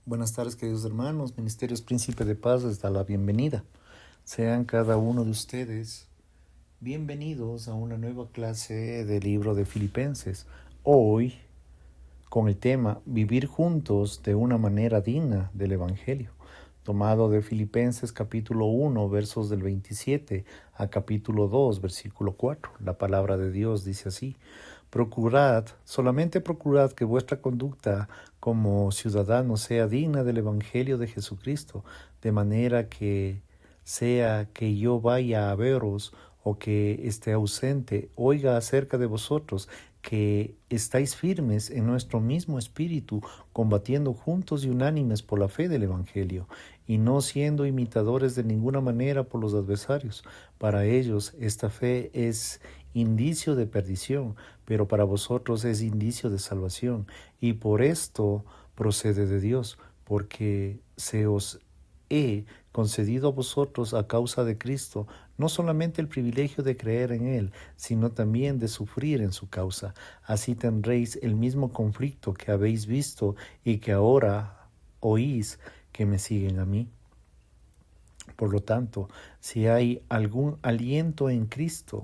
Buenas tardes, queridos hermanos. Ministerios Príncipe de Paz les da la bienvenida. Sean cada uno de ustedes bienvenidos a una nueva clase del libro de Filipenses. Hoy, con el tema Vivir juntos de una manera digna del Evangelio, tomado de Filipenses capítulo 1, versos del 27 a capítulo 2, versículo 4. La palabra de Dios dice así: solamente procurad que vuestra conducta como ciudadanos sea digna del Evangelio de Jesucristo, de manera que sea que yo vaya a veros o que esté ausente, oiga acerca de vosotros, que estáis firmes en nuestro mismo espíritu, combatiendo juntos y unánimes por la fe del Evangelio, y no siendo imitadores de ninguna manera por los adversarios. Para ellos esta fe es indicio de perdición, pero para vosotros es indicio de salvación, y por esto procede de Dios, porque se os he concedido a vosotros a causa de Cristo no solamente el privilegio de creer en Él, sino también de sufrir en su causa. Así tendréis el mismo conflicto que habéis visto y que ahora oís que me siguen a mí. Por lo tanto, si hay algún aliento en Cristo,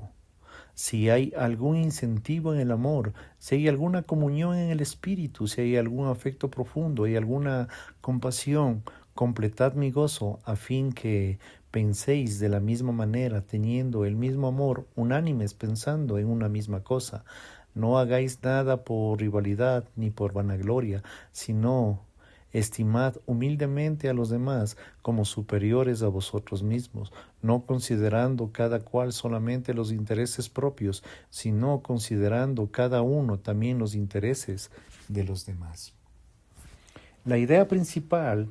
si hay algún incentivo en el amor, si hay alguna comunión en el espíritu, si hay algún afecto profundo, hay alguna compasión, completad mi gozo, a fin que penséis de la misma manera, teniendo el mismo amor, unánimes, pensando en una misma cosa. No hagáis nada por rivalidad ni por vanagloria, sino estimad humildemente a los demás como superiores a vosotros mismos, no considerando cada cual solamente los intereses propios, sino considerando cada uno también los intereses de los demás. La idea principal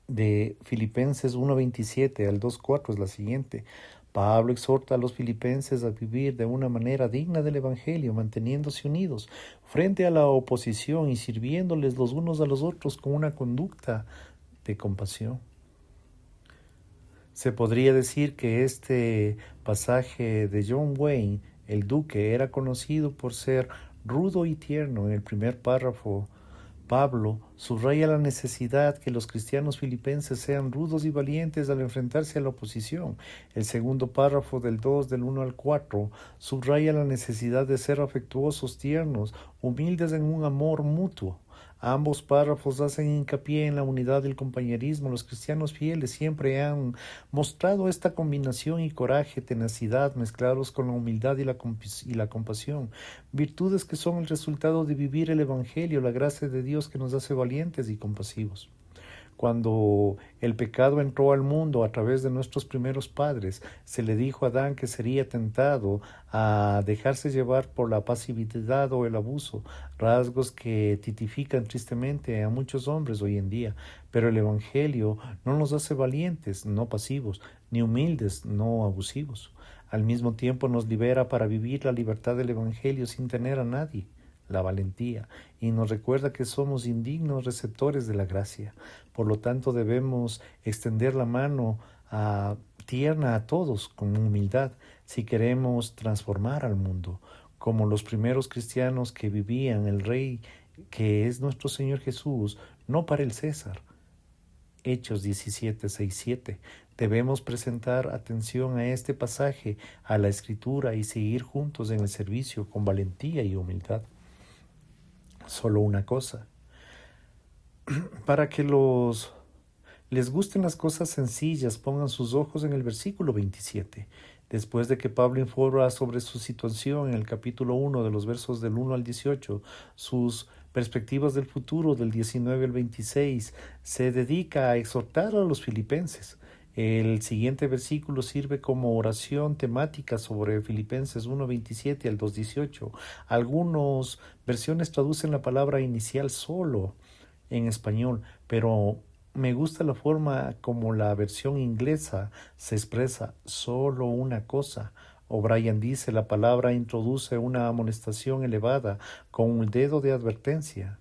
de Filipenses 1:27 al 2:4 es la siguiente: Pablo exhorta a los filipenses a vivir de una manera digna del Evangelio, manteniéndose unidos frente a la oposición y sirviéndoles los unos a los otros con una conducta de compasión. Se podría decir que este pasaje de John Wayne, el Duque, era conocido por ser rudo y tierno. En el primer párrafo, Pablo subraya la necesidad que los cristianos filipenses sean rudos y valientes al enfrentarse a la oposición. El segundo párrafo del 2, del 1 al 4, subraya la necesidad de ser afectuosos, tiernos, humildes en un amor mutuo. Ambos párrafos hacen hincapié en la unidad del compañerismo. Los cristianos fieles siempre han mostrado esta combinación y coraje, tenacidad, mezclados con la humildad y la compasión, virtudes que son el resultado de vivir el Evangelio, la gracia de Dios que nos hace valientes y compasivos. Cuando el pecado entró al mundo a través de nuestros primeros padres, se le dijo a Adán que sería tentado a dejarse llevar por la pasividad o el abuso, rasgos que tipifican tristemente a muchos hombres hoy en día. Pero el Evangelio no nos hace valientes, no pasivos, ni humildes, no abusivos. Al mismo tiempo nos libera para vivir la libertad del Evangelio sin tener a nadie, la valentía, y nos recuerda que somos indignos receptores de la gracia. Por lo tanto, debemos extender la mano tierna a todos con humildad si queremos transformar al mundo, como los primeros cristianos que vivían el Rey que es nuestro Señor Jesús, no para el César. Hechos 17:6-7. Debemos presentar atención a este pasaje, a la Escritura, y seguir juntos en el servicio con valentía y humildad. Solo una cosa: para que les gusten las cosas sencillas, pongan sus ojos en el versículo 27. Después de que Pablo informa sobre su situación en el capítulo 1, de los versos del 1 al 18, sus perspectivas del futuro del 19 al 26, se dedica a exhortar a los filipenses. El siguiente versículo sirve como oración temática sobre Filipenses 1:27 al 2:18. Algunas versiones traducen la palabra inicial solo en español, pero me gusta la forma como la versión inglesa se expresa: solo una cosa. O'Brien dice: la palabra introduce una amonestación elevada con un dedo de advertencia.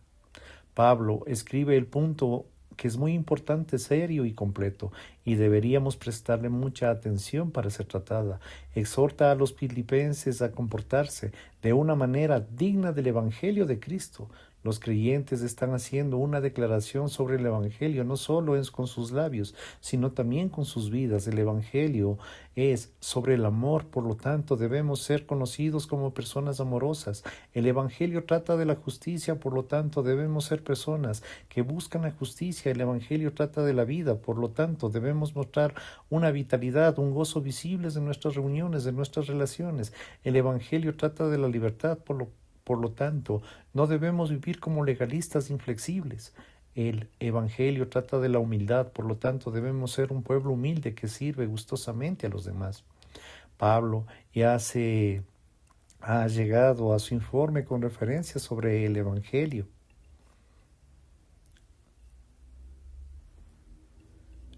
Pablo escribe el punto que es muy importante, serio y completo, y deberíamos prestarle mucha atención para ser tratada. Exhorta a los filipenses a comportarse de una manera digna del Evangelio de Cristo. Los creyentes están haciendo una declaración sobre el Evangelio, no solo es con sus labios, sino también con sus vidas. El Evangelio es sobre el amor, por lo tanto debemos ser conocidos como personas amorosas. El Evangelio trata de la justicia, por lo tanto debemos ser personas que buscan la justicia. El Evangelio trata de la vida, por lo tanto debemos mostrar una vitalidad, un gozo visibles en nuestras reuniones, en nuestras relaciones. El Evangelio trata de la libertad, por lo tanto, no debemos vivir como legalistas inflexibles. El Evangelio trata de la humildad, por lo tanto debemos ser un pueblo humilde que sirve gustosamente a los demás. Pablo ha llegado a su informe con referencias sobre el Evangelio.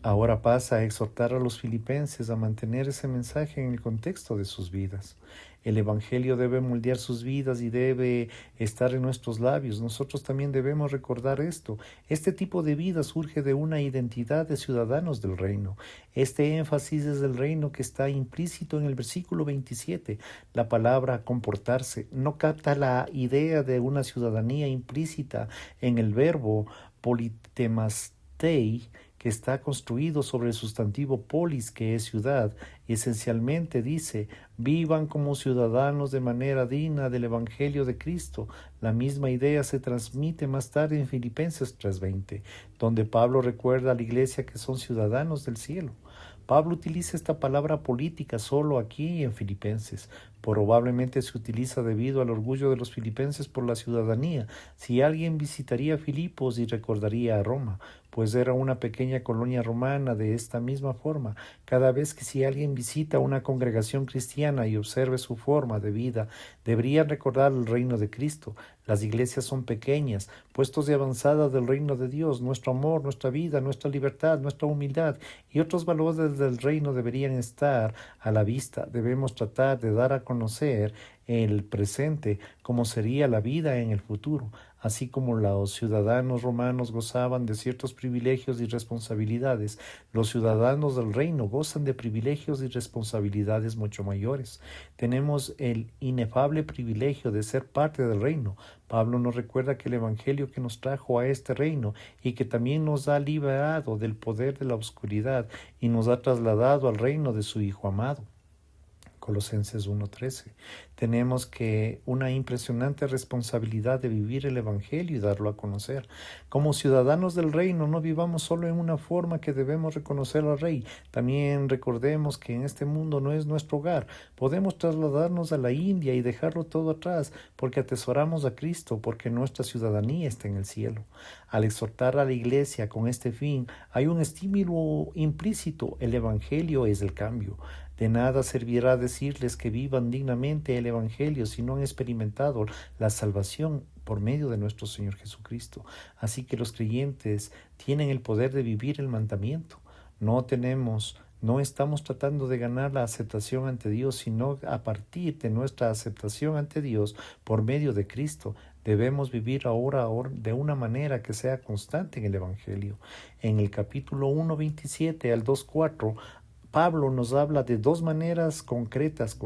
Ahora pasa a exhortar a los filipenses a mantener ese mensaje en el contexto de sus vidas. El Evangelio debe moldear sus vidas y debe estar en nuestros labios. Nosotros también debemos recordar esto. Este tipo de vida surge de una identidad de ciudadanos del reino. Este énfasis es del reino que está implícito en el versículo 27. La palabra comportarse no capta la idea de una ciudadanía implícita en el verbo politemastei, que está construido sobre el sustantivo polis, que es ciudad. Esencialmente dice: vivan como ciudadanos de manera digna del Evangelio de Cristo. La misma idea se transmite más tarde en Filipenses 3:20, donde Pablo recuerda a la iglesia que son ciudadanos del cielo. Pablo utiliza esta palabra política solo aquí en Filipenses. Probablemente se utiliza debido al orgullo de los filipenses por la ciudadanía. Si alguien visitaría Filipos y recordaría a Roma, pues era una pequeña colonia romana. De esta misma forma, cada vez que si alguien visita una congregación cristiana y observe su forma de vida, deberían recordar el reino de Cristo. Las iglesias son pequeñas, puestos de avanzada del reino de Dios. Nuestro amor, nuestra vida, nuestra libertad, nuestra humildad y otros valores del reino deberían estar a la vista. Debemos tratar de dar a conocer el presente como sería la vida en el futuro. Así como los ciudadanos romanos gozaban de ciertos privilegios y responsabilidades, los ciudadanos del reino gozan de privilegios y responsabilidades mucho mayores. Tenemos el inefable privilegio de ser parte del reino. Pablo nos recuerda que el Evangelio que nos trajo a este reino y que también nos ha liberado del poder de la oscuridad y nos ha trasladado al reino de su Hijo amado. Colosenses 1:13. Tenemos que una impresionante responsabilidad de vivir el Evangelio y darlo a conocer. Como ciudadanos del reino, no vivamos solo en una forma que debemos reconocer al Rey. También recordemos que en este mundo no es nuestro hogar. Podemos trasladarnos a la India y dejarlo todo atrás, porque atesoramos a Cristo, porque nuestra ciudadanía está en el cielo. Al exhortar a la iglesia con este fin, hay un estímulo implícito. El Evangelio es el cambio. De nada servirá decirles que vivan dignamente el Evangelio si no han experimentado la salvación por medio de nuestro Señor Jesucristo. Así que los creyentes tienen el poder de vivir el mandamiento. No estamos tratando de ganar la aceptación ante Dios, sino a partir de nuestra aceptación ante Dios por medio de Cristo. Debemos vivir ahora de una manera que sea constante en el Evangelio. En el capítulo 1:27 al 2:4, Pablo nos habla de dos maneras concretas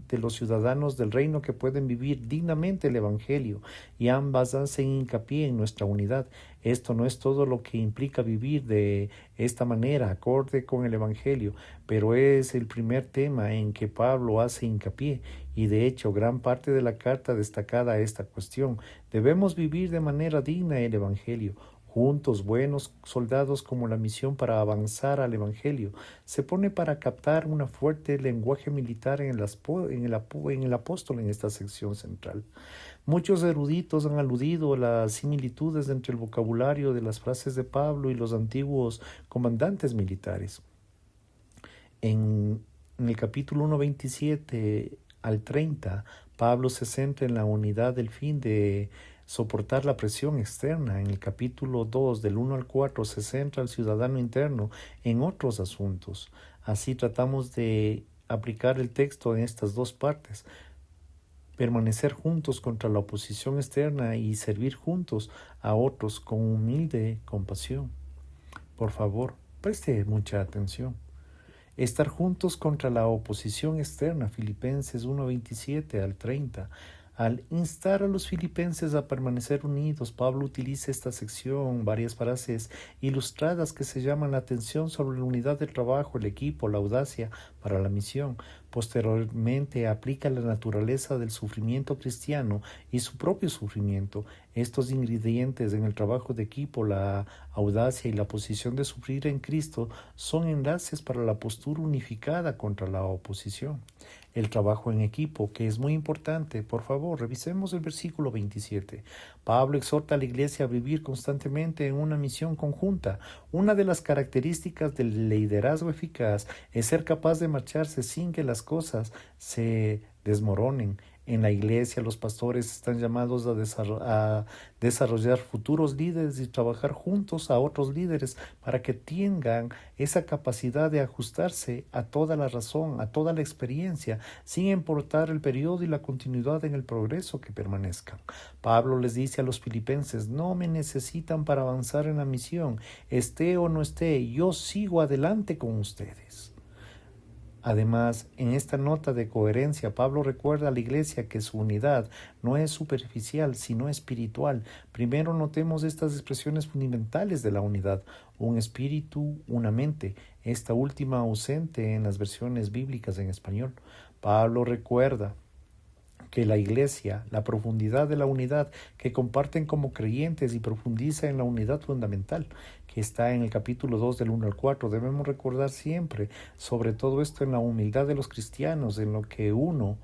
de los ciudadanos del reino que pueden vivir dignamente el Evangelio, y ambas hacen hincapié en nuestra unidad. Esto no es todo lo que implica vivir de esta manera, acorde con el Evangelio, pero es el primer tema en que Pablo hace hincapié, y de hecho gran parte de la carta destacada a esta cuestión. Debemos vivir de manera digna el Evangelio. Juntos, buenos soldados, como la misión para avanzar al Evangelio se pone para captar un fuerte lenguaje militar en el apóstol en esta sección central. Muchos eruditos han aludido a las similitudes entre el vocabulario de las frases de Pablo y los antiguos comandantes militares. En el capítulo 1:27 al 30, Pablo se centra en la unidad del fin de soportar la presión externa. En el capítulo 2, del 1 al 4, se centra el ciudadano interno en otros asuntos. Así tratamos de aplicar el texto en estas dos partes: permanecer juntos contra la oposición externa y servir juntos a otros con humilde compasión. Por favor, preste mucha atención. Estar juntos contra la oposición externa, Filipenses 1:27 al 30. Al instar a los filipenses a permanecer unidos, Pablo utiliza esta sección, varias frases ilustradas que se llaman la atención sobre la unidad del trabajo, el equipo, la audacia para la misión. Posteriormente aplica la naturaleza del sufrimiento cristiano y su propio sufrimiento. Estos ingredientes en el trabajo de equipo, la audacia y la posición de sufrir en Cristo, son enlaces para la postura unificada contra la oposición. El trabajo en equipo, que es muy importante. Por favor, revisemos el versículo 27. Pablo exhorta a la iglesia a vivir constantemente en una misión conjunta. Una de las características del liderazgo eficaz es ser capaz de marcharse sin que las cosas se desmoronen. En la iglesia, los pastores están llamados a desarrollar futuros líderes y trabajar juntos a otros líderes para que tengan esa capacidad de ajustarse a toda la razón, a toda la experiencia, sin importar el periodo y la continuidad en el progreso que permanezcan. Pablo les dice a los filipenses: no me necesitan para avanzar en la misión, esté o no esté, yo sigo adelante con ustedes. Además, en esta nota de coherencia, Pablo recuerda a la iglesia que su unidad no es superficial, sino espiritual. Primero notemos estas expresiones fundamentales de la unidad: un espíritu, una mente, esta última ausente en las versiones bíblicas en español. Pablo recuerda que la iglesia, la profundidad de la unidad que comparten como creyentes y profundiza en la unidad fundamental que está en el capítulo 2 del 1 al 4. Debemos recordar siempre sobre todo esto en la humildad de los cristianos, en lo que uno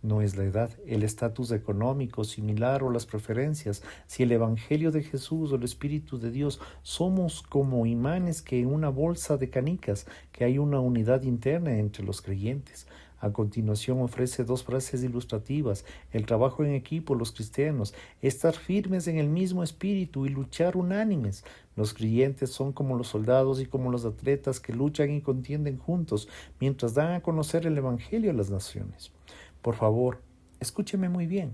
no es la edad, el estatus económico similar o las preferencias. Si el Evangelio de Jesús o el Espíritu de Dios somos como imanes que en una bolsa de canicas, que hay una unidad interna entre los creyentes. A continuación ofrece dos frases ilustrativas: el trabajo en equipo, los cristianos, estar firmes en el mismo espíritu y luchar unánimes. Los creyentes son como los soldados y como los atletas que luchan y contienden juntos mientras dan a conocer el Evangelio a las naciones. Por favor, escúcheme muy bien.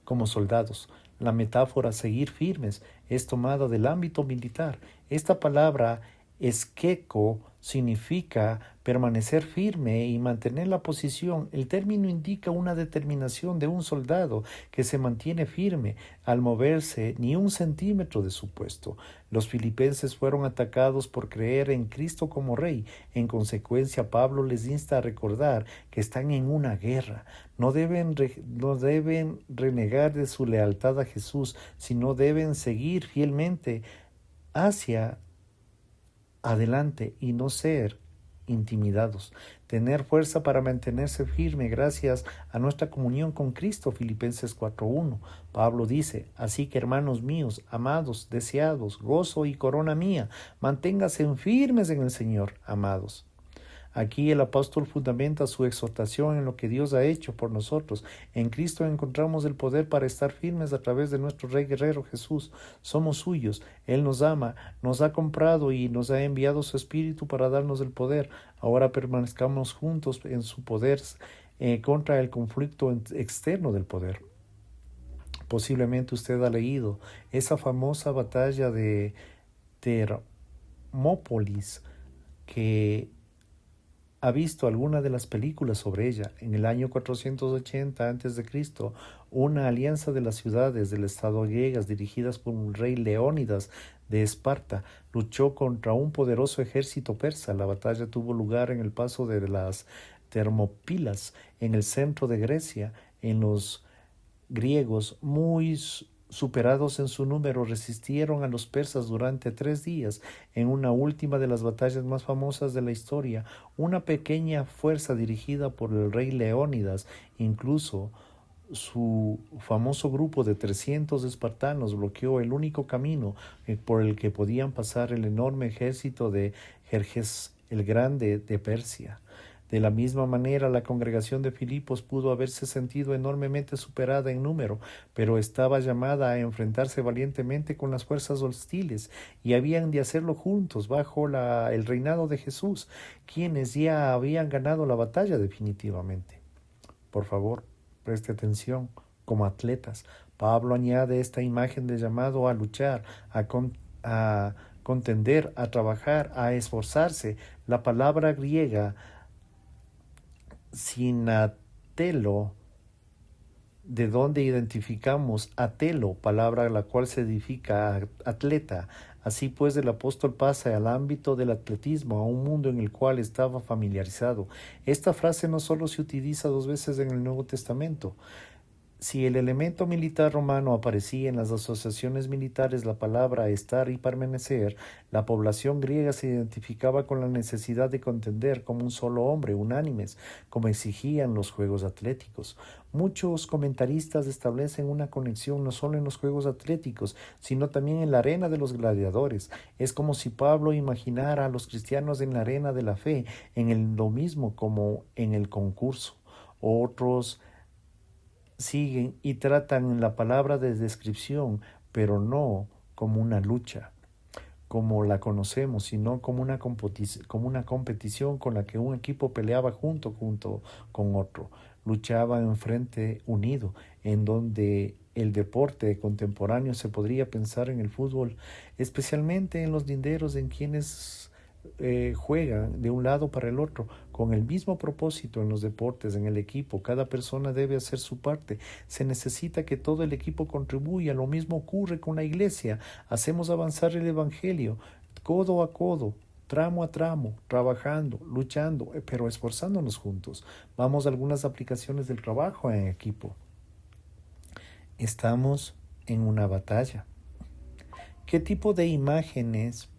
Como soldados, la metáfora seguir firmes es tomada del ámbito militar. Esta palabra esqueco significa permanecer firme y mantener la posición. El término indica una determinación de un soldado que se mantiene firme al moverse ni un centímetro de su puesto. Los filipenses fueron atacados por creer en Cristo como Rey. En consecuencia, Pablo les insta a recordar que están en una guerra. No deben renegar de su lealtad a Jesús, sino deben seguir fielmente hacia adelante y no ser intimidados. Tener fuerza para mantenerse firme gracias a nuestra comunión con Cristo. Filipenses 4:1. Pablo dice: así que, hermanos míos, amados, deseados, gozo y corona mía, manténganse firmes en el Señor, amados. Aquí el apóstol fundamenta su exhortación en lo que Dios ha hecho por nosotros. En Cristo encontramos el poder para estar firmes a través de nuestro Rey Guerrero Jesús. Somos suyos. Él nos ama, nos ha comprado y nos ha enviado su Espíritu para darnos el poder. Ahora permanezcamos juntos en su poder contra el conflicto externo del poder. Posiblemente usted ha leído esa famosa batalla de Termópolis, que ha visto alguna de las películas sobre ella. En el año 480 a.C., una alianza de las ciudades del estado griegas dirigidas por un rey Leónidas de Esparta luchó contra un poderoso ejército persa. La batalla tuvo lugar en el paso de las Termópilas, en el centro de Grecia. En los griegos, muy superados en su número, resistieron a los persas durante 3 días. En una última de las batallas más famosas de la historia, una pequeña fuerza dirigida por el rey Leónidas, incluso su famoso grupo de 300 espartanos, bloqueó el único camino por el que podían pasar el enorme ejército de Jerjes el Grande de Persia. De la misma manera, la congregación de Filipos pudo haberse sentido enormemente superada en número, pero estaba llamada a enfrentarse valientemente con las fuerzas hostiles, y habían de hacerlo juntos bajo el reinado de Jesús, quienes ya habían ganado la batalla definitivamente. Por favor, preste atención. Como atletas, Pablo añade esta imagen de llamado a luchar, a contender, a trabajar, a esforzarse. La palabra griega sinatelo de donde identificamos atelo, palabra a la cual se edifica atleta. Así pues, el apóstol pasa al ámbito del atletismo, a un mundo en el cual estaba familiarizado. Esta frase no solo se utiliza 2 veces en el Nuevo Testamento. Si el elemento militar romano aparecía en las asociaciones militares la palabra estar y permanecer, la población griega se identificaba con la necesidad de contender como un solo hombre, unánimes, como exigían los Juegos Atléticos. Muchos comentaristas establecen una conexión no solo en los Juegos Atléticos, sino también en la arena de los gladiadores. Es como si Pablo imaginara a los cristianos en la arena de la fe, lo mismo como en el concurso. Otros siguen y tratan la palabra de descripción, pero no como una lucha, como la conocemos, sino como una competición con la que un equipo peleaba junto con otro, luchaba en frente unido, en donde el deporte contemporáneo se podría pensar en el fútbol, especialmente en los linderos en quienes juegan de un lado para el otro con el mismo propósito en los deportes, en el equipo. Cada persona debe hacer su parte. Se necesita que todo el equipo contribuya. Lo mismo ocurre con la iglesia. Hacemos avanzar el evangelio codo a codo, tramo a tramo, trabajando, luchando, pero esforzándonos juntos. Vamos a algunas aplicaciones del trabajo en equipo. Estamos en una batalla. ¿Qué tipo de imágenes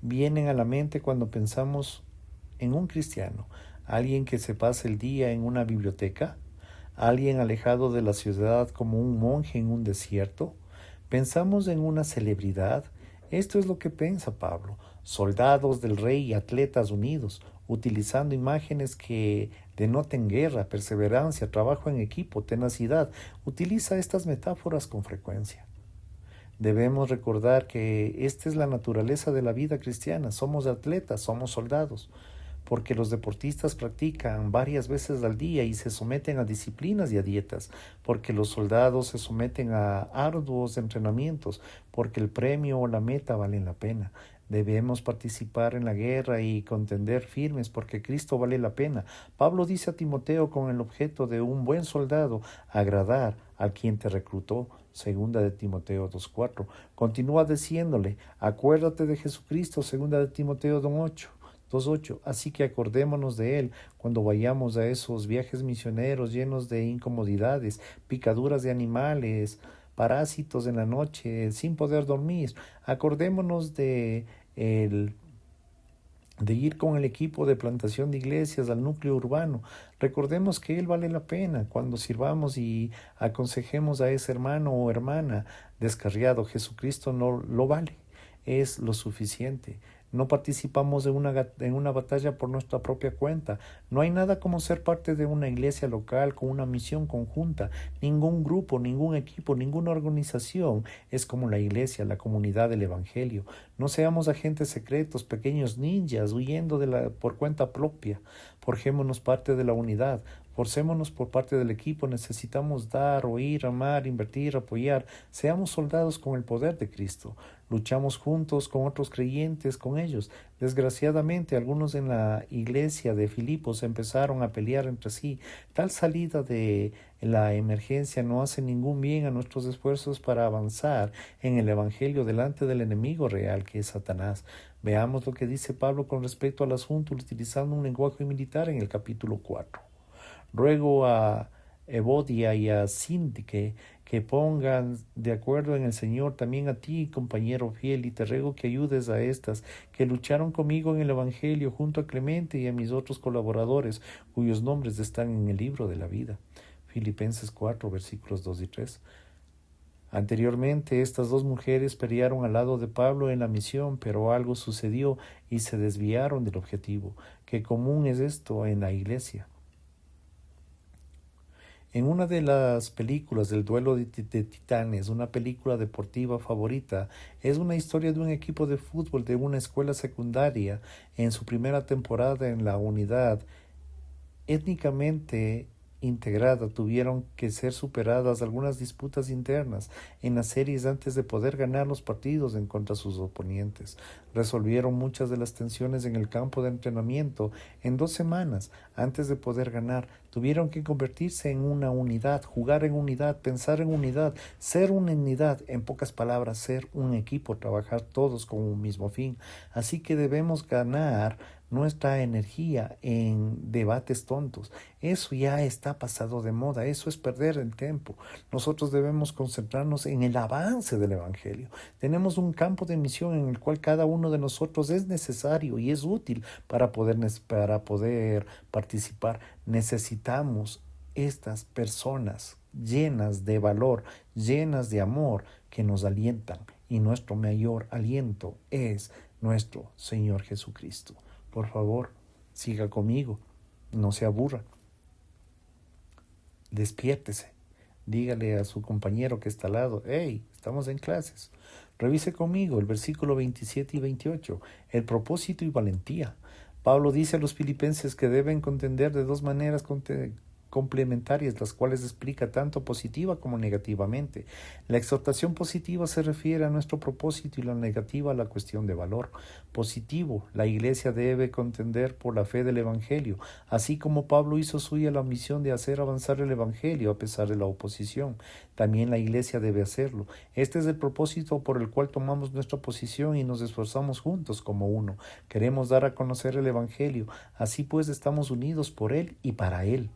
vienen a la mente cuando pensamos en un cristiano? ¿Alguien que se pasa el día en una biblioteca? ¿Alguien alejado de la ciudad como un monje en un desierto? ¿Pensamos en una celebridad? Esto es lo que piensa Pablo. Soldados del rey y atletas unidos, utilizando imágenes que denoten guerra, perseverancia, trabajo en equipo, tenacidad. Utiliza estas metáforas con frecuencia. Debemos recordar que esta es la naturaleza de la vida cristiana. Somos atletas, somos soldados, porque los deportistas practican varias veces al día y se someten a disciplinas y a dietas, porque los soldados se someten a arduos entrenamientos, porque el premio o la meta valen la pena. Debemos participar en la guerra y contender firmes porque Cristo vale la pena. Pablo dice a Timoteo con el objeto de un buen soldado, agradar a quien te reclutó. Segunda de Timoteo 2:4. Continúa diciéndole, acuérdate de Jesucristo. Segunda de Timoteo 2:8. Así que acordémonos de Él cuando vayamos a esos viajes misioneros llenos de incomodidades, picaduras de animales, parásitos en la noche, sin poder dormir. Acordémonos de ir con el equipo de plantación de iglesias al núcleo urbano. Recordemos que Él vale la pena cuando sirvamos y aconsejemos a ese hermano o hermana descarriado. Jesucristo no lo vale, es lo suficiente. No participamos en una batalla por nuestra propia cuenta. No hay nada como ser parte de una iglesia local con una misión conjunta. Ningún grupo, ningún equipo, ninguna organización es como la iglesia, la comunidad del evangelio. No seamos agentes secretos, pequeños ninjas huyendo por cuenta propia. Forjémonos parte de la unidad. Forcémonos por parte del equipo. Necesitamos dar, oír, amar, invertir, apoyar. Seamos soldados con el poder de Cristo. Luchamos juntos con otros creyentes, con ellos. Desgraciadamente, algunos en la iglesia de Filipos empezaron a pelear entre sí. Tal salida de la emergencia no hace ningún bien a nuestros esfuerzos para avanzar en el evangelio delante del enemigo real que es Satanás. Veamos lo que dice Pablo con respecto al asunto utilizando un lenguaje militar en el capítulo 4. Ruego a Evodia y a Síntique que pongan de acuerdo en el Señor, también a ti, compañero fiel, y te ruego que ayudes a estas que lucharon conmigo en el Evangelio, junto a Clemente y a mis otros colaboradores, cuyos nombres están en el libro de la vida. Filipenses 4, versículos 2 y 3. Anteriormente, estas dos mujeres pelearon al lado de Pablo en la misión, pero algo sucedió y se desviaron del objetivo. Qué común es esto en la iglesia. En una de las películas del Duelo de Titanes, una película deportiva favorita, es una historia de un equipo de fútbol de una escuela secundaria en su primera temporada en la unidad étnicamente integrada tuvieron que ser superadas algunas disputas internas en las series antes de poder ganar los partidos en contra de sus oponentes. Resolvieron muchas de las tensiones en el campo de entrenamiento en 2 semanas antes de poder ganar. Tuvieron que convertirse en una unidad, jugar en unidad, pensar en unidad, ser una unidad, en pocas palabras, ser un equipo, trabajar todos con un mismo fin. Así que debemos ganar nuestra energía en debates tontos. Eso ya está pasado de moda, eso es perder el tiempo. Nosotros debemos concentrarnos en el avance del Evangelio. Tenemos un campo de misión en el cual cada uno de nosotros es necesario y es útil para poder participar. Necesitamos estas personas llenas de valor, llenas de amor, que nos alientan. Y nuestro mayor aliento es nuestro Señor Jesucristo. Por favor, siga conmigo, no se aburra. Despiértese, dígale a su compañero que está al lado: hey, estamos en clases. Revise conmigo el versículo 27 y 28, el propósito y valentía. Pablo dice a los filipenses que deben contender de dos maneras complementarias, las cuales explica tanto positiva como negativamente. La exhortación positiva se refiere a nuestro propósito y la negativa a la cuestión de valor. Positivo: la Iglesia debe contender por la fe del Evangelio, así como Pablo hizo suya la misión de hacer avanzar el Evangelio a pesar de la oposición. También la Iglesia debe hacerlo. Este es el propósito por el cual tomamos nuestra posición y nos esforzamos juntos como uno. Queremos dar a conocer el Evangelio, así pues estamos unidos por él y para él.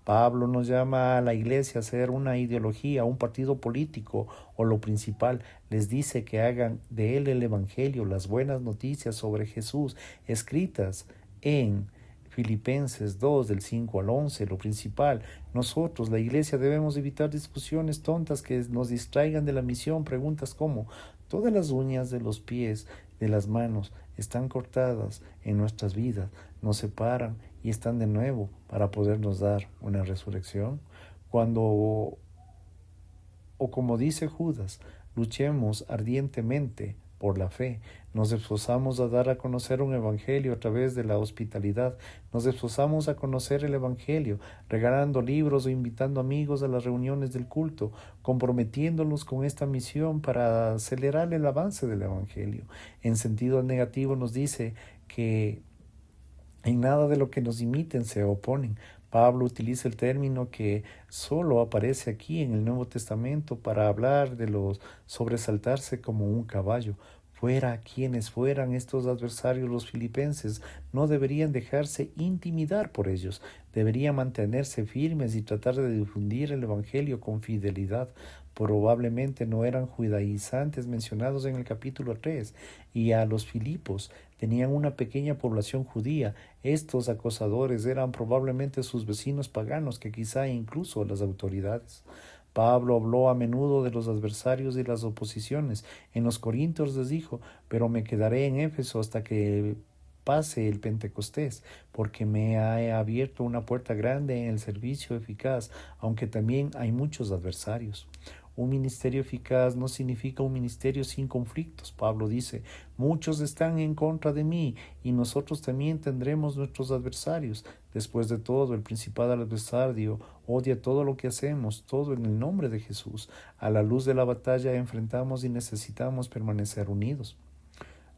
Pablo nos llama a la Iglesia a ser una ideología, un partido político o lo principal. Les dice que hagan de él el Evangelio, las buenas noticias sobre Jesús, escritas en Filipenses 2, del 5 al 11, lo principal. Nosotros, la Iglesia, debemos evitar discusiones tontas que nos distraigan de la misión. Preguntas como: ¿todas las uñas de los pies, de las manos, están cortadas en nuestras vidas, nos separan y están de nuevo para podernos dar una resurrección? O como dice Judas, luchemos ardientemente por la fe. Nos esforzamos a dar a conocer un evangelio a través de la hospitalidad. Nos esforzamos a conocer el evangelio, regalando libros o invitando amigos a las reuniones del culto, comprometiéndolos con esta misión para acelerar el avance del evangelio. En sentido negativo nos dice que en nada de lo que nos imiten se oponen. Pablo utiliza el término que solo aparece aquí en el Nuevo Testamento para hablar de los sobresaltarse como un caballo. Fuera quienes fueran estos adversarios, los filipenses no deberían dejarse intimidar por ellos. Deberían mantenerse firmes y tratar de difundir el Evangelio con fidelidad. Probablemente no eran judaizantes mencionados en el capítulo 3, y a los Filipos tenían una pequeña población judía. Estos acosadores eran probablemente sus vecinos paganos, que quizá incluso las autoridades. Pablo habló a menudo de los adversarios y las oposiciones. En los Corintios les dijo: pero me quedaré en Éfeso hasta que pase el Pentecostés, porque me ha abierto una puerta grande en el servicio eficaz, aunque también hay muchos adversarios. Un ministerio eficaz no significa un ministerio sin conflictos. Pablo dice: muchos están en contra de mí y nosotros también tendremos nuestros adversarios. Después de todo, el principal adversario odia todo lo que hacemos, todo en el nombre de Jesús. A la luz de la batalla enfrentamos y necesitamos permanecer unidos.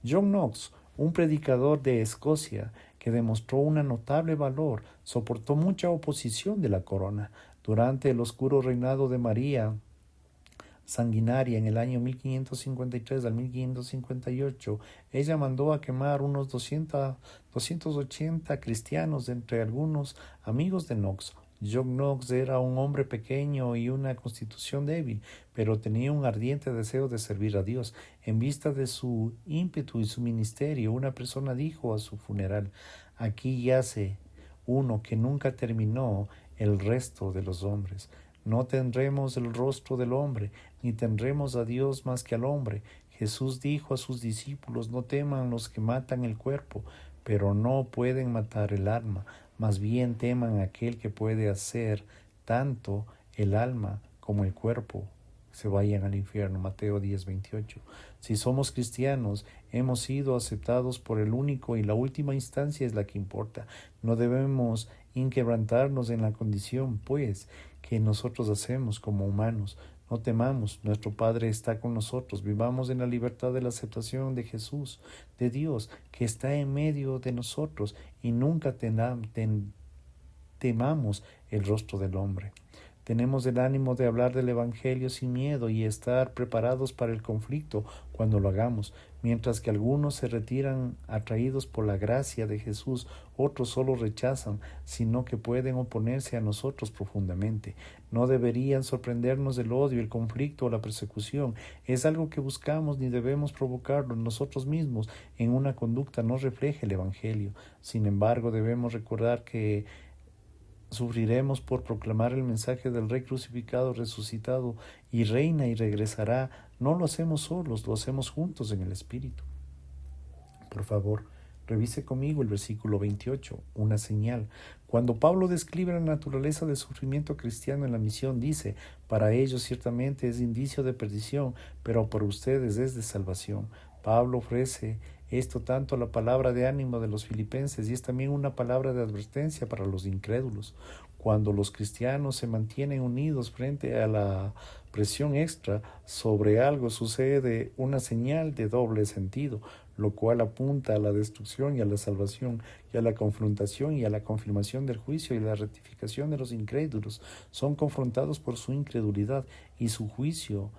John Knox, un predicador de Escocia que demostró un notable valor, soportó mucha oposición de la corona. Durante el oscuro reinado de María Sanguinaria en el año 1553 al 1558, ella mandó a quemar unos 280 cristianos, entre algunos amigos de Knox. John Knox era un hombre pequeño y una constitución débil, pero tenía un ardiente deseo de servir a Dios. En vista de su ímpetu y su ministerio, una persona dijo a su funeral: aquí yace uno que nunca terminó el resto de los hombres. No tendremos el rostro del hombre, ni tendremos a Dios más que al hombre. Jesús dijo a sus discípulos: no teman los que matan el cuerpo, pero no pueden matar el alma. Más bien teman a aquel que puede hacer tanto el alma como el cuerpo se vayan al infierno. Mateo 10:28. Si somos cristianos, hemos sido aceptados por el único y la última instancia es la que importa. No debemos inquebrantarnos en la condición, pues, que nosotros hacemos como humanos. No temamos, nuestro Padre está con nosotros. Vivamos en la libertad de la aceptación de Jesús, de Dios, que está en medio de nosotros, y nunca temamos el rostro del hombre. Tenemos el ánimo de hablar del Evangelio sin miedo y estar preparados para el conflicto cuando lo hagamos. Mientras que algunos se retiran atraídos por la gracia de Jesús, otros solo rechazan, sino que pueden oponerse a nosotros profundamente. No deberían sorprendernos el odio, el conflicto o la persecución. Es algo que buscamos ni debemos provocarlo nosotros mismos en una conducta no refleja el Evangelio. Sin embargo, debemos recordar que sufriremos por proclamar el mensaje del Rey crucificado, resucitado y reina y regresará. No lo hacemos solos, lo hacemos juntos en el Espíritu. Por favor, revise conmigo el versículo 28, una señal. Cuando Pablo describe la naturaleza del sufrimiento cristiano en la misión, dice: para ellos ciertamente es indicio de perdición, pero por ustedes es de salvación. Pablo ofrece esto tanto a la palabra de ánimo de los filipenses y es también una palabra de advertencia para los incrédulos. Cuando los cristianos se mantienen unidos frente a la presión extra sobre algo, sucede una señal de doble sentido, lo cual apunta a la destrucción y a la salvación, y a la confrontación y a la confirmación del juicio y la rectificación de los incrédulos. Son confrontados por su incredulidad y su juicio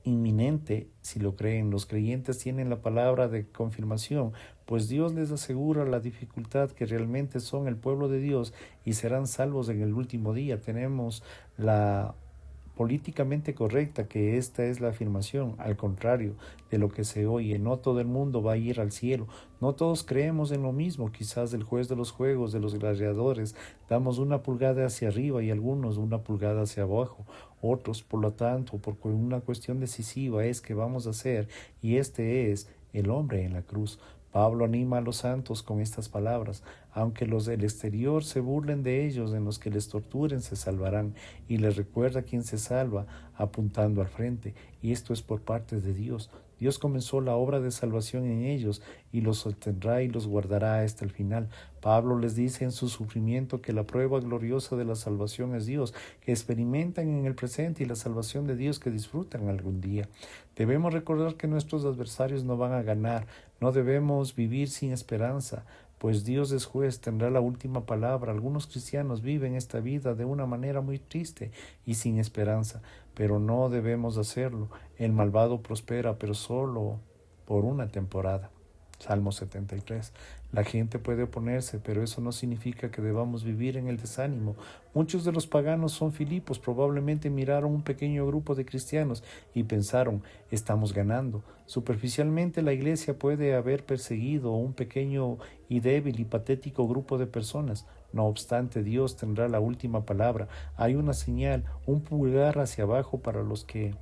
inminente si lo creen. Los creyentes tienen la palabra de confirmación, pues Dios les asegura la dificultad que realmente son el pueblo de Dios y serán salvos en el último día. Tenemos la políticamente correcta que esta es la afirmación, al contrario de lo que se oye. No todo el mundo va a ir al cielo, no todos creemos en lo mismo. Quizás el juez de los juegos, de los gladiadores, damos una pulgada hacia arriba y algunos una pulgada hacia abajo. Otros, por lo tanto, por una cuestión decisiva es que vamos a hacer, y este es el hombre en la cruz. Pablo anima a los santos con estas palabras: aunque los del exterior se burlen de ellos, en los que les torturen se salvarán, y les recuerda quién se salva, apuntando al frente, y esto es por parte de Dios. Dios comenzó la obra de salvación en ellos y los sostendrá y los guardará hasta el final. Pablo les dice en su sufrimiento que la prueba gloriosa de la salvación es Dios, que experimentan en el presente, y la salvación de Dios que disfrutan algún día. Debemos recordar que nuestros adversarios no van a ganar. No debemos vivir sin esperanza, pues Dios es juez, tendrá la última palabra. Algunos cristianos viven esta vida de una manera muy triste y sin esperanza, pero no debemos hacerlo. El malvado prospera, pero solo por una temporada. Salmo 73. La gente puede oponerse, pero eso no significa que debamos vivir en el desánimo. Muchos de los paganos son Filipos. Probablemente miraron un pequeño grupo de cristianos y pensaron: estamos ganando. Superficialmente, la iglesia puede haber perseguido un pequeño y débil y patético grupo de personas. No obstante, Dios tendrá la última palabra. Hay una señal, un pulgar hacia abajo para los que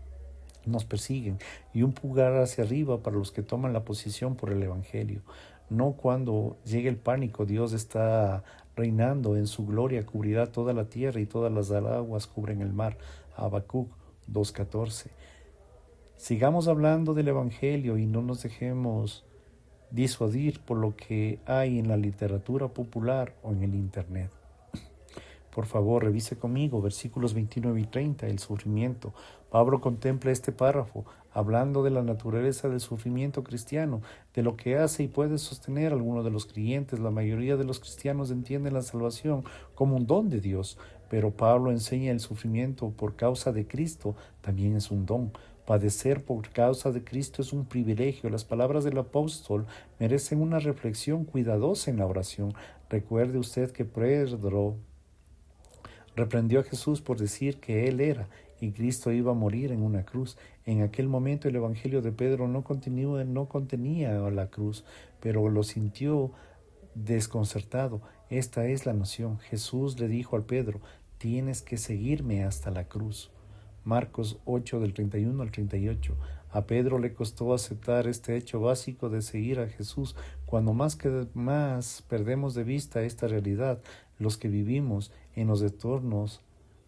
nos persiguen y un pulgar hacia arriba para los que toman la posición por el Evangelio. No cuando llegue el pánico. Dios está reinando, en su gloria cubrirá toda la tierra y todas las aguas cubren el mar. Habacuc 2:14. Sigamos hablando del Evangelio y no nos dejemos disuadir por lo que hay en la literatura popular o en el Internet. Por favor, revise conmigo versículos 29 y 30, el sufrimiento. Pablo contempla este párrafo, hablando de la naturaleza del sufrimiento cristiano, de lo que hace y puede sostener alguno de los creyentes. La mayoría de los cristianos entienden la salvación como un don de Dios, pero Pablo enseña el sufrimiento por causa de Cristo también es un don. Padecer por causa de Cristo es un privilegio. Las palabras del apóstol merecen una reflexión cuidadosa en la oración. Recuerde usted que Pedro reprendió a Jesús por decir que Él era y Cristo iba a morir en una cruz. En aquel momento el Evangelio de Pedro no contenía la cruz, pero lo sintió desconcertado. Esta es la noción. Jesús le dijo al Pedro: tienes que seguirme hasta la cruz. Marcos 8 del 31 al 38. A Pedro le costó aceptar este hecho básico de seguir a Jesús. Cuando más perdemos de vista esta realidad, los que vivimos en los entornos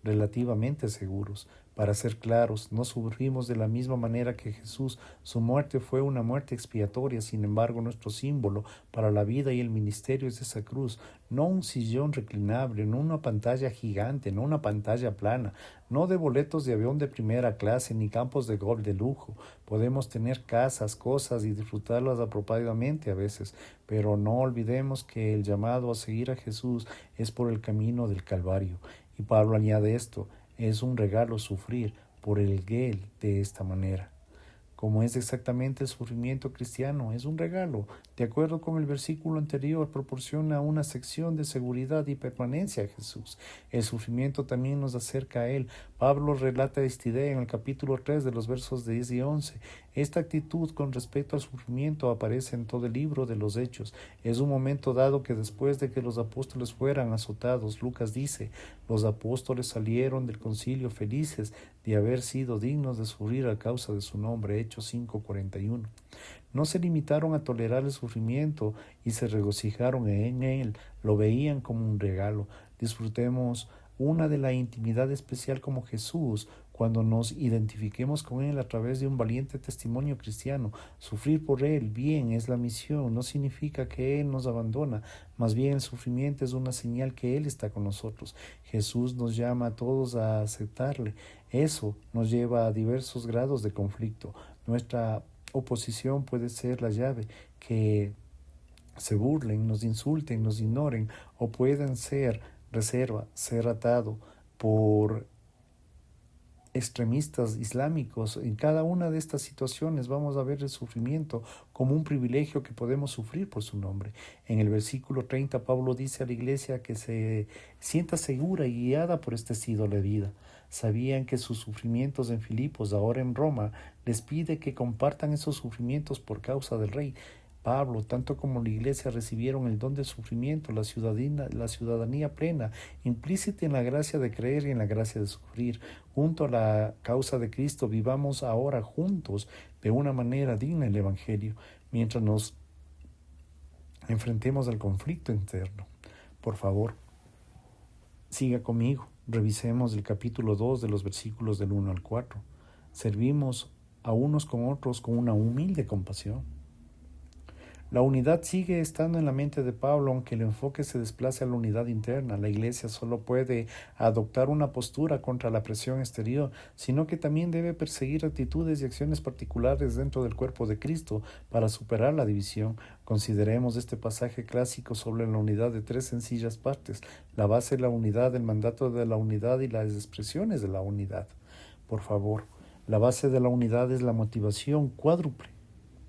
relativamente seguros, Para ser claros, no sufrimos de la misma manera que Jesús. Su muerte fue una muerte expiatoria, sin embargo, nuestro símbolo para la vida y el ministerio es esa cruz, no un sillón reclinable, no una pantalla gigante, no una pantalla plana, no de boletos de avión de primera clase ni campos de golf de lujo. Podemos tener casas, cosas y disfrutarlas apropiadamente a veces, pero no olvidemos que el llamado a seguir a Jesús es por el camino del Calvario. Y Pablo añade esto: es un regalo sufrir por el Él de esta manera. Como es exactamente el sufrimiento cristiano, es un regalo. De acuerdo con el versículo anterior, proporciona una sección de seguridad y permanencia a Jesús. El sufrimiento también nos acerca a Él. Pablo relata esta idea en el capítulo 3 de los versos 10 y 11. Esta actitud con respecto al sufrimiento aparece en todo el libro de los Hechos. Es un momento dado que después de que los apóstoles fueran azotados, Lucas dice, los apóstoles salieron del concilio felices de haber sido dignos de sufrir a causa de su nombre. Hechos 5:41. No se limitaron a tolerar el sufrimiento y se regocijaron en él, lo veían como un regalo. Disfrutemos una de la intimidad especial como Jesús cuando nos identifiquemos con Él a través de un valiente testimonio cristiano. Sufrir por Él bien es la misión, no significa que Él nos abandona, más bien el sufrimiento es una señal que Él está con nosotros. Jesús nos llama a todos a aceptarle. Eso nos lleva a diversos grados de conflicto. Nuestra oposición puede ser la llave, que se burlen, nos insulten, nos ignoren, o pueden ser reserva, ser atado por extremistas islámicos. En cada una de estas situaciones vamos a ver el sufrimiento como un privilegio que podemos sufrir por su nombre. En el versículo 30 Pablo dice a la iglesia que se sienta segura y guiada por este estilo de vida. Sabían que sus sufrimientos en Filipos, ahora en Roma, les pide que compartan esos sufrimientos por causa del Rey. Pablo, tanto como la iglesia, recibieron el don del sufrimiento, la ciudadanía plena, implícita en la gracia de creer y en la gracia de sufrir. Junto a la causa de Cristo, vivamos ahora juntos de una manera digna el Evangelio, mientras nos enfrentemos al conflicto interno. Por favor, siga conmigo. Revisemos el capítulo 2 de los versículos del 1 al 4. Servimos a unos con otros con una humilde compasión. La unidad sigue estando en la mente de Pablo, aunque el enfoque se desplace a la unidad interna. La Iglesia solo puede adoptar una postura contra la presión exterior, sino que también debe perseguir actitudes y acciones particulares dentro del cuerpo de Cristo para superar la división. Consideremos este pasaje clásico sobre la unidad de tres sencillas partes: la base de la unidad, el mandato de la unidad y las expresiones de la unidad. Por favor, la base de la unidad es la motivación cuádruple.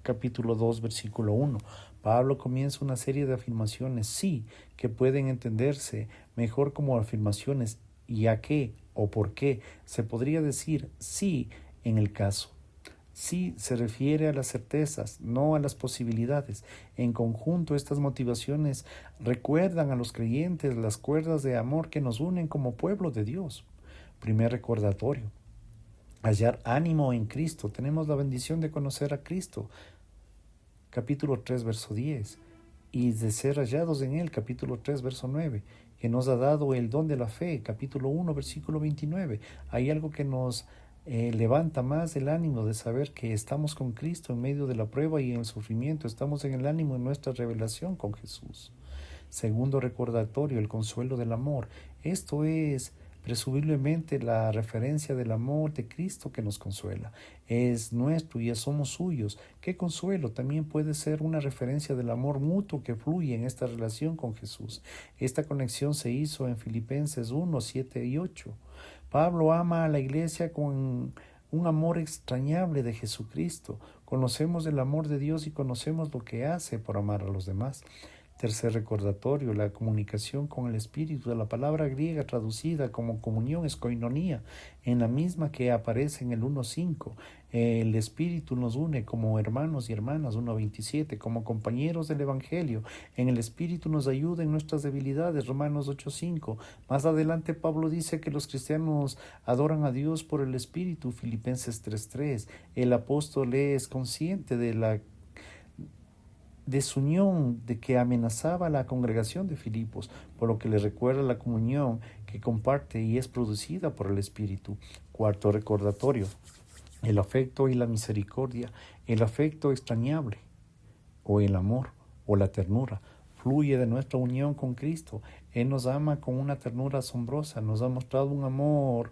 Capítulo 2, versículo 1. Pablo comienza una serie de afirmaciones, sí, que pueden entenderse mejor como afirmaciones ¿y a qué o por qué? Se podría decir sí en el caso. Sí se refiere a las certezas, no a las posibilidades. En conjunto, estas motivaciones recuerdan a los creyentes las cuerdas de amor que nos unen como pueblo de Dios. Primer recordatorio: hallar ánimo en Cristo. Tenemos la bendición de conocer a Cristo. Capítulo 3, verso 10, y de ser hallados en Él, capítulo 3, verso 9, que nos ha dado el don de la fe, capítulo 1, versículo 29. Hay algo que nos levanta más el ánimo de saber que estamos con Cristo en medio de la prueba y en el sufrimiento. Estamos en el ánimo en nuestra revelación con Jesús. Segundo recordatorio: el consuelo del amor. Esto es presumiblemente la referencia del amor de Cristo que nos consuela. Es nuestro y somos suyos. ¡Qué consuelo! También puede ser una referencia del amor mutuo que fluye en esta relación con Jesús. Esta conexión se hizo en Filipenses 1, 7 y 8. Pablo ama a la iglesia con un amor extrañable de Jesucristo. Conocemos el amor de Dios y conocemos lo que hace por amar a los demás. Tercer recordatorio: la comunicación con el Espíritu. La palabra griega traducida como comunión es koinonía, en la misma que aparece en el 1.5. El Espíritu nos une como hermanos y hermanas, 1.27, como compañeros del Evangelio. En el Espíritu nos ayuda en nuestras debilidades, Romanos 8.5. Más adelante Pablo dice que los cristianos adoran a Dios por el Espíritu, Filipenses 3.3. El apóstol es consciente de la desunión de que amenazaba a la congregación de Filipos, por lo que le recuerda la comunión que comparte y es producida por el Espíritu. Cuarto recordatorio, el afecto y la misericordia, el afecto extrañable, o el amor, o la ternura, fluye de nuestra unión con Cristo. Él nos ama con una ternura asombrosa, nos ha mostrado un amor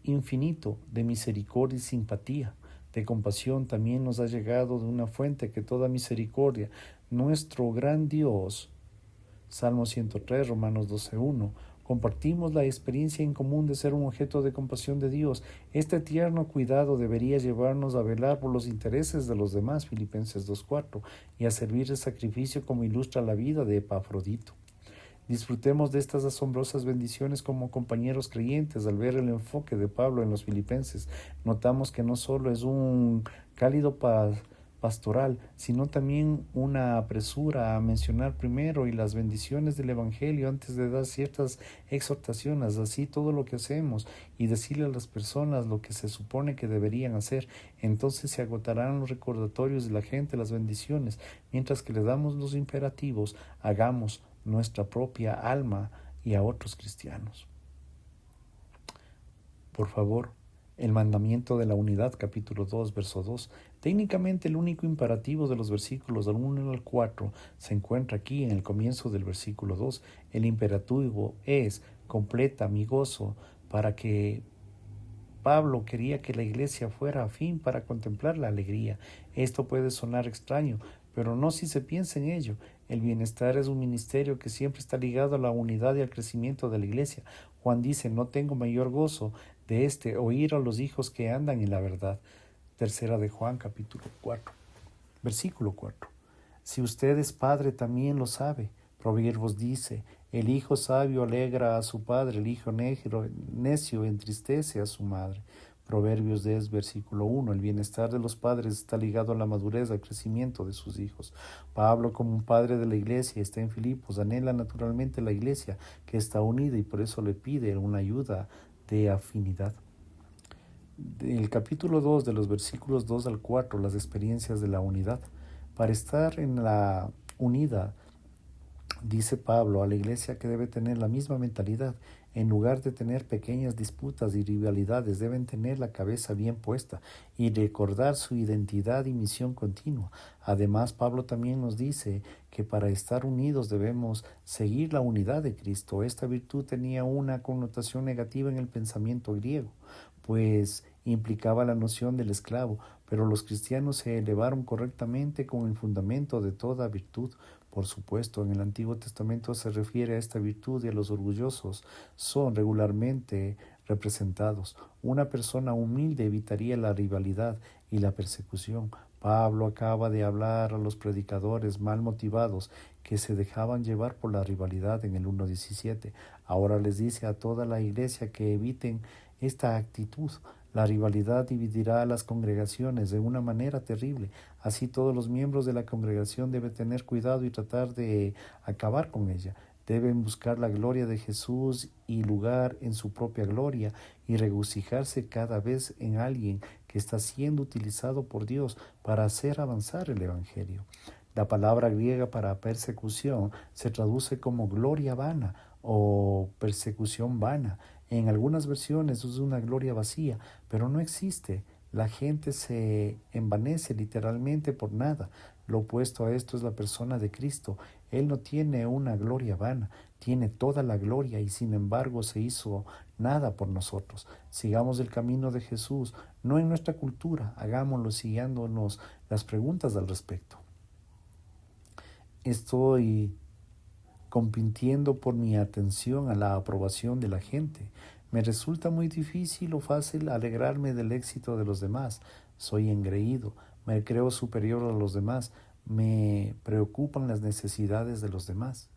infinito de misericordia y simpatía, de compasión. También nos ha llegado de una fuente que toda misericordia, nuestro gran Dios. Salmo 103, Romanos 12:1. Compartimos la experiencia en común de ser un objeto de compasión de Dios. Este tierno cuidado debería llevarnos a velar por los intereses de los demás, Filipenses 2:4, y a servir de sacrificio como ilustra la vida de Epafrodito. Disfrutemos de estas asombrosas bendiciones como compañeros creyentes. Al ver el enfoque de Pablo en los filipenses, notamos que no solo es un cálido pastoral, sino también una apresura a mencionar primero y las bendiciones del Evangelio antes de dar ciertas exhortaciones. Así todo lo que hacemos y decirle a las personas lo que se supone que deberían hacer, entonces se agotarán los recordatorios de la gente, las bendiciones, mientras que le damos los imperativos, hagamos nuestra propia alma y a otros cristianos. Por favor, el mandamiento de la unidad, capítulo 2, verso 2. Técnicamente el único imperativo de los versículos del 1 al 4 se encuentra aquí en el comienzo del versículo 2. El imperativo es: completa mi gozo, para que Pablo quería que la iglesia fuera a fin para contemplar la alegría. Esto puede sonar extraño, pero no si se piensa en ello. El bienestar es un ministerio que siempre está ligado a la unidad y al crecimiento de la iglesia. Juan dice: no tengo mayor gozo de oír a los hijos que andan en la verdad. Tercera de Juan, capítulo 4, versículo 4. Si usted es padre, también lo sabe. Proverbios dice: el hijo sabio alegra a su padre, el hijo necio entristece a su madre. Proverbios 10, versículo 1. El bienestar de los padres está ligado a la madurez, al crecimiento de sus hijos. Pablo, como un padre de la iglesia, está en Filipos, anhela naturalmente la iglesia que está unida y por eso le pide una ayuda de afinidad. El capítulo 2, de los versículos 2 al 4, las experiencias de la unidad. Para estar en la unidad, dice Pablo a la iglesia que debe tener la misma mentalidad. En lugar de tener pequeñas disputas y rivalidades, deben tener la cabeza bien puesta y recordar su identidad y misión continua. Además, Pablo también nos dice que para estar unidos debemos seguir la unidad de Cristo. Esta virtud tenía una connotación negativa en el pensamiento griego, pues implicaba la noción del esclavo, pero los cristianos se elevaron correctamente con el fundamento de toda virtud. Por supuesto, en el Antiguo Testamento se refiere a esta virtud y a los orgullosos son regularmente representados. Una persona humilde evitaría la rivalidad y la persecución. Pablo acaba de hablar a los predicadores mal motivados que se dejaban llevar por la rivalidad en el 1:17. Ahora les dice a toda la iglesia que eviten esta actitud. La rivalidad dividirá a las congregaciones de una manera terrible. Así todos los miembros de la congregación deben tener cuidado y tratar de acabar con ella. Deben buscar la gloria de Jesús y lugar en su propia gloria y regocijarse cada vez en alguien que está siendo utilizado por Dios para hacer avanzar el Evangelio. La palabra griega para persecución se traduce como gloria vana o persecución vana. En algunas versiones es una gloria vacía, pero no existe. La gente se envanece literalmente por nada. Lo opuesto a esto es la persona de Cristo. Él no tiene una gloria vana, tiene toda la gloria y sin embargo se hizo nada por nosotros. Sigamos el camino de Jesús, no en nuestra cultura, hagámoslo siguiéndonos las preguntas al respecto. Estoy compitiendo por mi atención a la aprobación de la gente. Me resulta muy difícil o fácil alegrarme del éxito de los demás. Soy engreído, me creo superior a los demás, me preocupan las necesidades de los demás.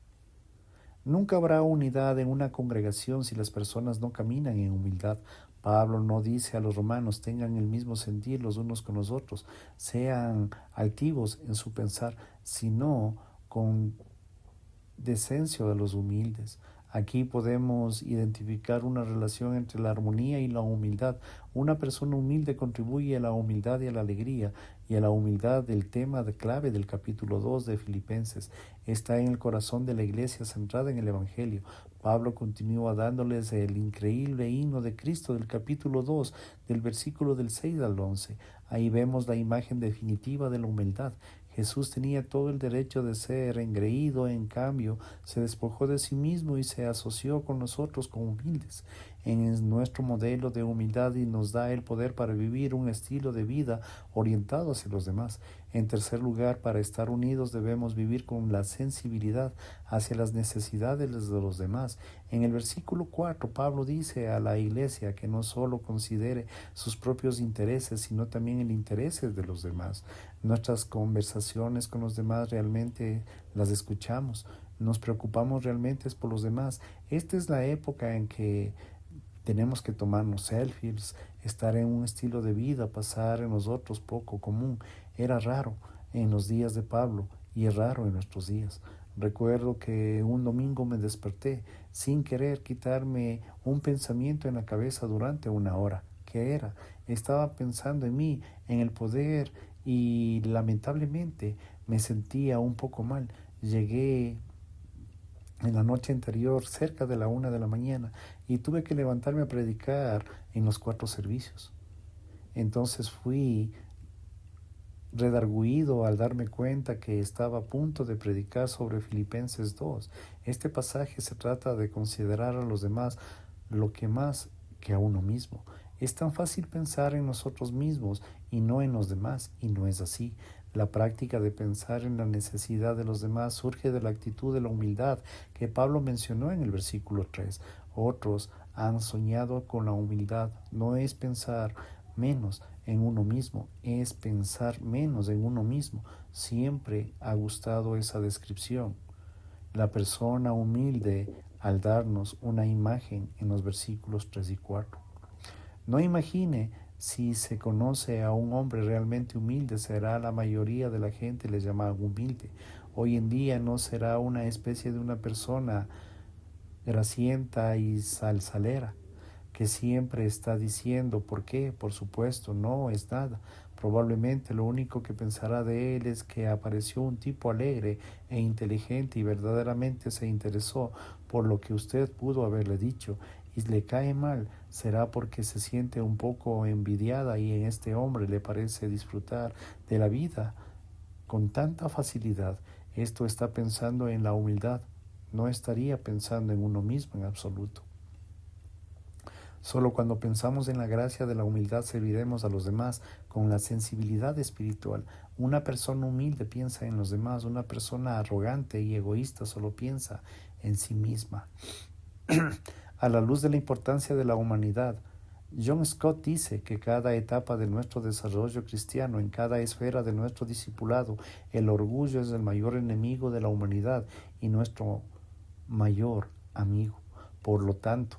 Nunca habrá unidad en una congregación si las personas no caminan en humildad. Pablo no dice a los romanos: tengan el mismo sentir los unos con los otros, sean altivos en su pensar, sino con decencia de los humildes. Aquí podemos identificar una relación entre la armonía y la humildad. Una persona humilde contribuye a la humildad y a la alegría, y a la humildad del tema de clave del capítulo 2 de Filipenses. Está en el corazón de la iglesia centrada en el Evangelio. Pablo continúa dándoles el increíble himno de Cristo del capítulo 2, del versículo del 6 al 11. Ahí vemos la imagen definitiva de la humildad. Jesús tenía todo el derecho de ser engreído, en cambio, se despojó de sí mismo y se asoció con nosotros como humildes. En nuestro modelo de humildad y nos da el poder para vivir un estilo de vida orientado hacia los demás. En tercer lugar, para estar unidos debemos vivir con la sensibilidad hacia las necesidades de los demás. En el versículo 4, Pablo dice a la iglesia que no solo considere sus propios intereses, sino también el interés de los demás. Nuestras conversaciones con los demás realmente las escuchamos. Nos preocupamos realmente por los demás. Esta es la época en que tenemos que tomarnos selfies, estar en un estilo de vida, pasar en nosotros poco común. Era raro en los días de Pablo y es raro en nuestros días. Recuerdo que un domingo me desperté sin querer quitarme un pensamiento en la cabeza durante una hora. ¿Qué era? Estaba pensando en mí, en el poder, y lamentablemente me sentía un poco mal. Llegué en la noche anterior, cerca de la 1 de la mañana, y tuve que levantarme a predicar en los 4 servicios. Entonces fui redarguido al darme cuenta que estaba a punto de predicar sobre Filipenses 2. Este pasaje se trata de considerar a los demás lo que más que a uno mismo. Es tan fácil pensar en nosotros mismos y no en los demás, y no es así. La práctica de pensar en la necesidad de los demás surge de la actitud de la humildad que Pablo mencionó en el versículo 3. Otros han soñado con la humildad. No es pensar menos en uno mismo, es pensar menos en uno mismo. Siempre ha gustado esa descripción. La persona humilde al darnos una imagen en los versículos 3 y 4. No imagine si se conoce a un hombre realmente humilde, será la mayoría de la gente le llama humilde. Hoy en día no será una especie de una persona gracienta y salsalera, que siempre está diciendo por qué, por supuesto, no es nada. Probablemente lo único que pensará de él es que apareció un tipo alegre e inteligente y verdaderamente se interesó por lo que usted pudo haberle dicho y le cae mal, será porque se siente un poco envidiada y en este hombre le parece disfrutar de la vida con tanta facilidad. Esto está pensando en la humildad, no estaría pensando en uno mismo en absoluto. Solo cuando pensamos en la gracia de la humildad serviremos a los demás con la sensibilidad espiritual. Una persona humilde piensa en los demás, una persona arrogante y egoísta solo piensa en sí misma. A la luz de la importancia de la humanidad, John Scott dice que cada etapa de nuestro desarrollo cristiano, en cada esfera de nuestro discipulado, el orgullo es el mayor enemigo de la humanidad y nuestro mayor amigo. Por lo tanto,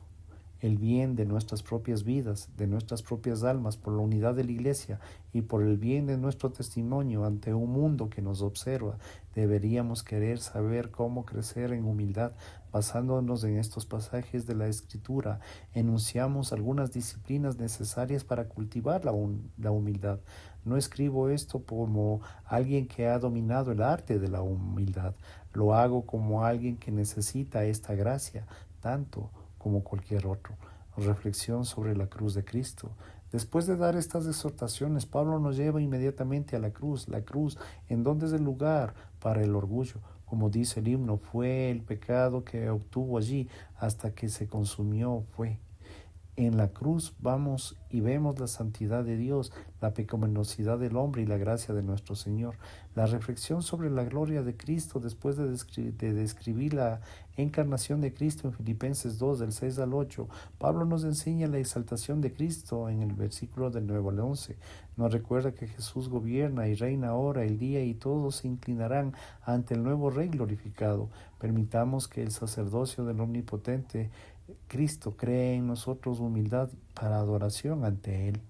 el bien de nuestras propias vidas, de nuestras propias almas, por la unidad de la Iglesia y por el bien de nuestro testimonio ante un mundo que nos observa, deberíamos querer saber cómo crecer en humildad. Basándonos en estos pasajes de la Escritura, enunciamos algunas disciplinas necesarias para cultivar la humildad. No escribo esto como alguien que ha dominado el arte de la humildad. Lo hago como alguien que necesita esta gracia, tanto como cualquier otro. Reflexión sobre la cruz de Cristo. Después de dar estas exhortaciones, Pablo nos lleva inmediatamente a la cruz. La cruz, en donde es el lugar para el orgullo. Como dice el himno, fue el pecado que obtuvo allí hasta que se consumió, fue. En la cruz vamos y vemos la santidad de Dios, la pecaminosidad del hombre y la gracia de nuestro Señor. La reflexión sobre la gloria de Cristo después de describir la encarnación de Cristo en Filipenses 2, del 6 al 8, Pablo nos enseña la exaltación de Cristo en el versículo del 9 al 11. Nos recuerda que Jesús gobierna y reina ahora el día y todos se inclinarán ante el nuevo Rey glorificado. Permitamos que el sacerdocio del Omnipotente Cristo cree en nosotros humildad para adoración ante Él.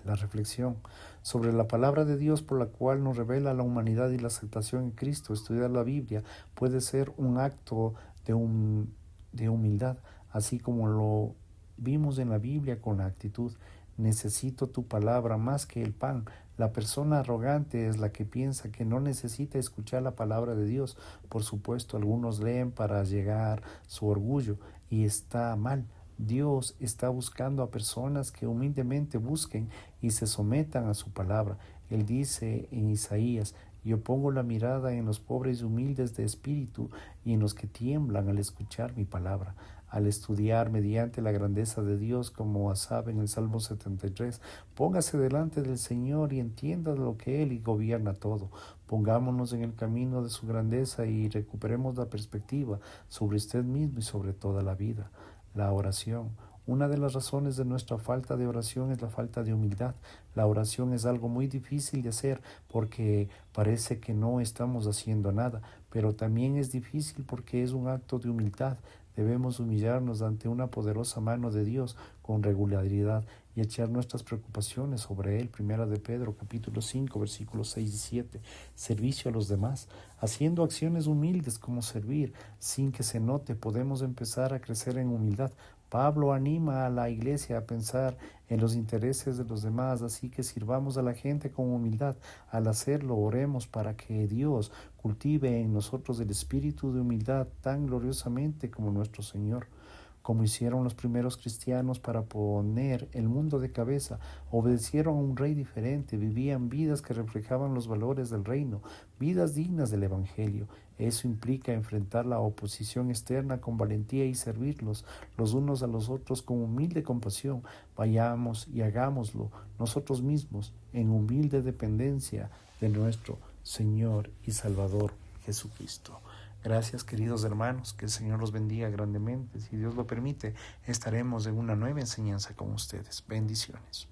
La reflexión sobre la palabra de Dios por la cual nos revela la humanidad y la aceptación en Cristo. Estudiar la Biblia puede ser un acto de humildad, así como lo vimos en la Biblia con la actitud: necesito tu palabra más que el pan. La persona arrogante es la que piensa que no necesita escuchar la palabra de Dios. Por supuesto, algunos leen para llegar su orgullo y está mal. Dios está buscando a personas que humildemente busquen y se sometan a su palabra. Él dice en Isaías: yo pongo la mirada en los pobres y humildes de espíritu y en los que tiemblan al escuchar mi palabra. Al estudiar mediante la grandeza de Dios, como Asaf en el Salmo 73, póngase delante del Señor y entienda lo que Él gobierna todo. Pongámonos en el camino de su grandeza y recuperemos la perspectiva sobre usted mismo y sobre toda la vida. La oración. Una de las razones de nuestra falta de oración es la falta de humildad. La oración es algo muy difícil de hacer porque parece que no estamos haciendo nada, pero también es difícil porque es un acto de humildad. Debemos humillarnos ante una poderosa mano de Dios con regularidad y echar nuestras preocupaciones sobre Él. Primera de Pedro, capítulo 5, versículos 6 y 7. Servicio a los demás. Haciendo acciones humildes como servir, sin que se note, podemos empezar a crecer en humildad. Pablo anima a la iglesia a pensar en los intereses de los demás, así que sirvamos a la gente con humildad. Al hacerlo, oremos para que Dios cultive en nosotros el espíritu de humildad tan gloriosamente como nuestro Señor. Como hicieron los primeros cristianos para poner el mundo de cabeza, obedecieron a un rey diferente, vivían vidas que reflejaban los valores del reino, vidas dignas del Evangelio. Eso implica enfrentar la oposición externa con valentía y servirlos los unos a los otros con humilde compasión. Vayamos y hagámoslo nosotros mismos en humilde dependencia de nuestro Señor y Salvador Jesucristo. Gracias, queridos hermanos, que el Señor los bendiga grandemente. Si Dios lo permite, estaremos en una nueva enseñanza con ustedes. Bendiciones.